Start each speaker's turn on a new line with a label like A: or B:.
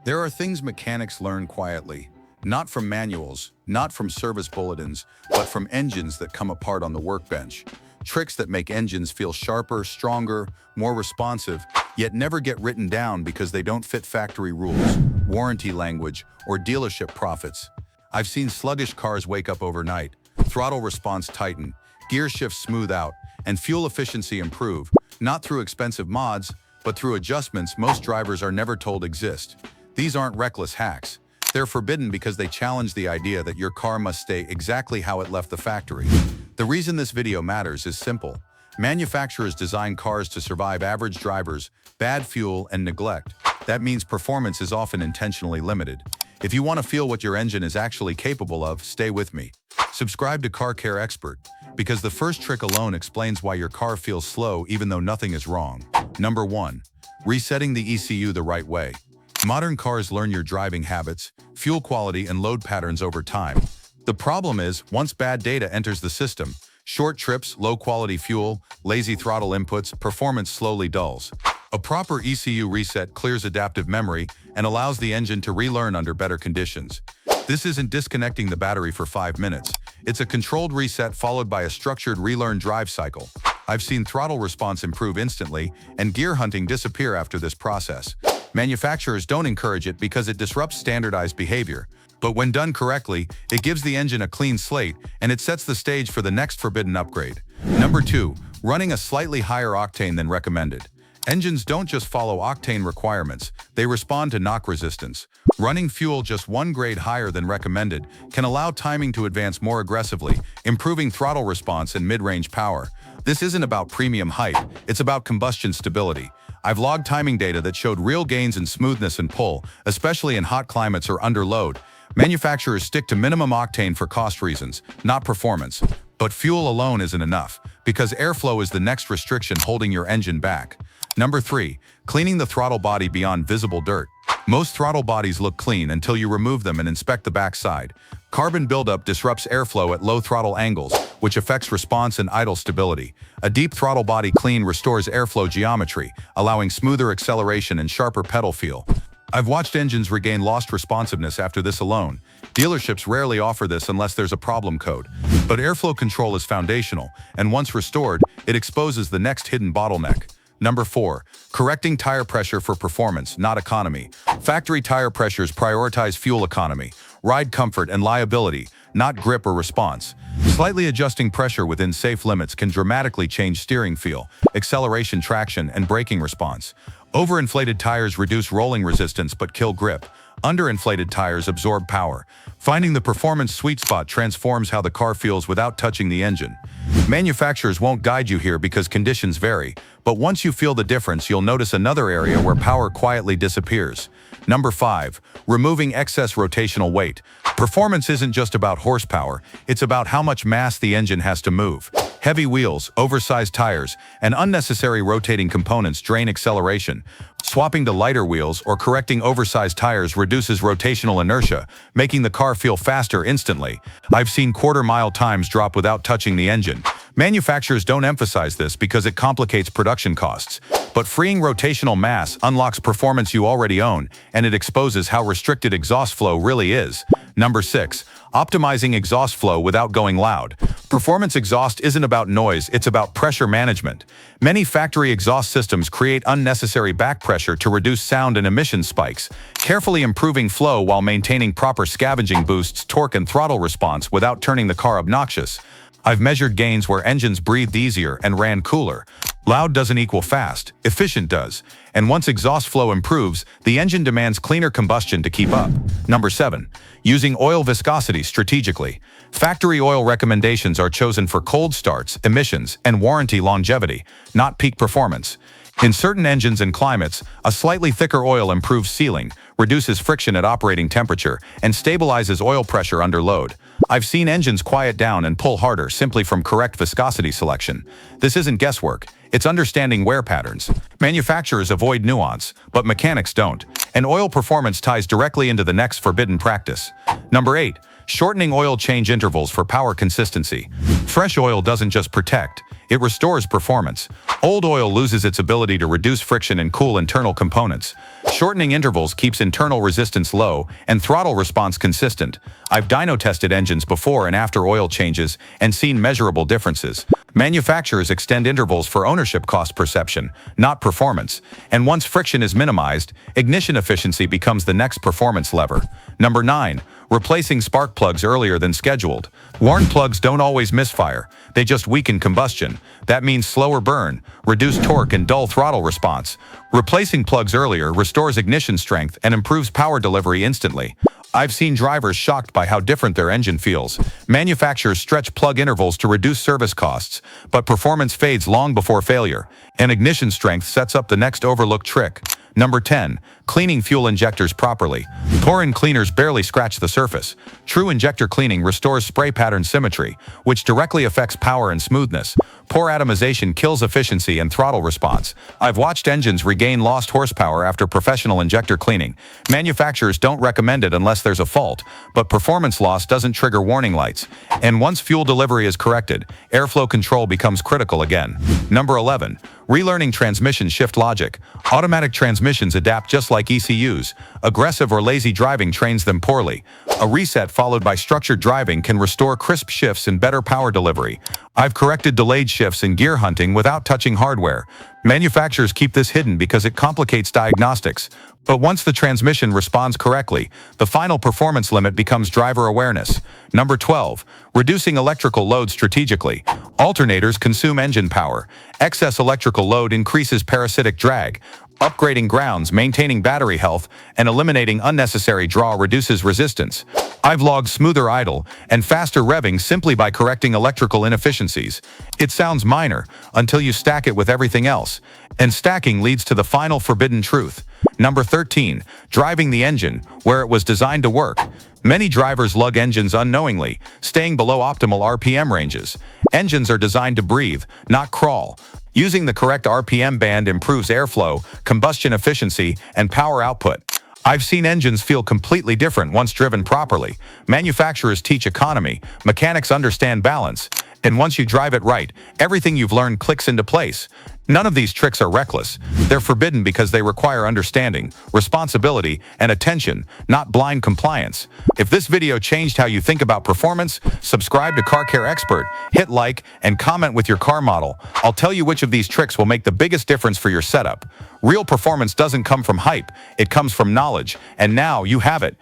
A: There are things mechanics learn quietly, not from manuals, not from service bulletins, but from engines that come apart on the workbench. Tricks that make engines feel sharper, stronger, more responsive, yet never get written down because they don't fit factory rules, warranty language, or dealership profits. I've seen sluggish cars wake up overnight, throttle response tighten, gear shifts smooth out, and fuel efficiency improve, not through expensive mods, but through adjustments most drivers are never told exist. These aren't reckless hacks. They're forbidden because they challenge the idea that your car must stay exactly how it left the factory. The reason this video matters is simple. Manufacturers design cars to survive average drivers, bad fuel, and neglect. That means performance is often intentionally limited. If you want to feel what your engine is actually capable of, stay with me. Subscribe to Care Xpert, because the first trick alone explains why your car feels slow even though nothing is wrong. Number 1. Resetting the ECU the right way. Modern cars learn your driving habits, fuel quality, and load patterns over time. The problem is, once bad data enters the system, short trips, low-quality fuel, lazy throttle inputs, performance slowly dulls. A proper ECU reset clears adaptive memory and allows the engine to relearn under better conditions. This isn't disconnecting the battery for 5 minutes. It's a controlled reset followed by a structured relearn drive cycle. I've seen throttle response improve instantly and gear hunting disappear after this process. Manufacturers don't encourage it because it disrupts standardized behavior. But when done correctly, it gives the engine a clean slate and it sets the stage for the next forbidden upgrade. Number 2. Running a slightly higher octane than recommended. Engines don't just follow octane requirements, they respond to knock resistance. Running fuel just one grade higher than recommended can allow timing to advance more aggressively, improving throttle response and mid-range power. This isn't about premium hype, it's about combustion stability. I've logged timing data that showed real gains in smoothness and pull, especially in hot climates or under load. Manufacturers stick to minimum octane for cost reasons, not performance. But fuel alone isn't enough, because airflow is the next restriction holding your engine back. Number 3. Cleaning the throttle body beyond visible dirt. Most throttle bodies look clean until you remove them and inspect the backside. Carbon buildup disrupts airflow at low throttle angles, which affects response and idle stability. A deep throttle body clean restores airflow geometry, allowing smoother acceleration and sharper pedal feel. I've watched engines regain lost responsiveness after this alone. Dealerships rarely offer this unless there's a problem code. But airflow control is foundational, and once restored, it exposes the next hidden bottleneck. Number 4. Correcting tire pressure for performance, not economy. Factory tire pressures prioritize fuel economy, ride comfort, and liability, not grip or response. Slightly adjusting pressure within safe limits can dramatically change steering feel, acceleration, traction, and braking response. Overinflated tires reduce rolling resistance but kill grip. Underinflated tires absorb power. Finding the performance sweet spot transforms how the car feels without touching the engine. Manufacturers won't guide you here because conditions vary, but once you feel the difference, you'll notice another area where power quietly disappears. Number 5. Removing excess rotational weight. Performance isn't just about horsepower, it's about how much mass the engine has to move. Heavy wheels, oversized tires, and unnecessary rotating components drain acceleration. Swapping to lighter wheels or correcting oversized tires reduces rotational inertia, making the car feel faster instantly. I've seen quarter-mile times drop without touching the engine. Manufacturers don't emphasize this because it complicates production costs. But freeing rotational mass unlocks performance you already own, and it exposes how restricted exhaust flow really is. Number 6. Optimizing exhaust flow without going loud. Performance exhaust isn't about noise, it's about pressure management. Many factory exhaust systems create unnecessary back pressure to reduce sound and emission spikes, carefully improving flow while maintaining proper scavenging boosts torque and throttle response without turning the car obnoxious. I've measured gains where engines breathed easier and ran cooler. Loud doesn't equal fast, efficient does. And once exhaust flow improves, the engine demands cleaner combustion to keep up. Number 7. Using oil viscosity strategically. Factory oil recommendations are chosen for cold starts, emissions, and warranty longevity, not peak performance. In certain engines and climates, a slightly thicker oil improves sealing, reduces friction at operating temperature, and stabilizes oil pressure under load. I've seen engines quiet down and pull harder simply from correct viscosity selection. This isn't guesswork, it's understanding wear patterns. Manufacturers avoid nuance, but mechanics don't, and oil performance ties directly into the next forbidden practice. Number 8. Shortening oil change intervals for power consistency. Fresh oil doesn't just protect, it restores performance. Old oil loses its ability to reduce friction and cool internal components. Shortening intervals keeps internal resistance low and throttle response consistent. I've dyno tested engines before and after oil changes and seen measurable differences. Manufacturers extend intervals for ownership cost perception, not performance. And once friction is minimized, ignition efficiency becomes the next performance lever. Number 9. Replacing spark plugs earlier than scheduled. Worn plugs don't always misfire. They just weaken combustion. That means slower burn, reduced torque, and dull throttle response. Replacing plugs earlier restores ignition strength and improves power delivery instantly. I've seen drivers shocked by how different their engine feels. Manufacturers stretch plug intervals to reduce service costs, but performance fades long before failure, and ignition strength sets up the next overlooked trick. Number 10. Cleaning fuel injectors properly. Pour-in cleaners barely scratch the surface. True injector cleaning restores spray pattern symmetry, which directly affects power and smoothness. Poor atomization kills efficiency and throttle response. I've watched engines regain lost horsepower after professional injector cleaning. Manufacturers don't recommend it unless there's a fault, but performance loss doesn't trigger warning lights. And once fuel delivery is corrected, airflow control becomes critical again. Number 11. Relearning transmission shift logic. Automatic transmissions adapt just like ECUs. Aggressive or lazy driving trains them poorly. A reset followed by structured driving can restore crisp shifts and better power delivery. I've corrected delayed shifts in gear hunting without touching hardware. Manufacturers keep this hidden because it complicates diagnostics. But once the transmission responds correctly, the final performance limit becomes driver awareness. Number 12. Reducing electrical load strategically. Alternators consume engine power. Excess electrical load increases parasitic drag. Upgrading grounds, maintaining battery health, and eliminating unnecessary draw reduces resistance. I've logged smoother idle and faster revving simply by correcting electrical inefficiencies. It sounds minor until you stack it with everything else, and stacking leads to the final forbidden truth. Number 13. Driving the engine where it was designed to work. Many drivers lug engines unknowingly, staying below optimal RPM ranges. Engines are designed to breathe, not crawl. Using the correct RPM band improves airflow, combustion efficiency, and power output. I've seen engines feel completely different once driven properly. Manufacturers teach economy, mechanics understand balance, and once you drive it right, everything you've learned clicks into place. None of these tricks are reckless. They're forbidden because they require understanding, responsibility, and attention, not blind compliance. If this video changed how you think about performance, subscribe to Care Xpert, hit like, and comment with your car model. I'll tell you which of these tricks will make the biggest difference for your setup. Real performance doesn't come from hype, it comes from knowledge, and now you have it.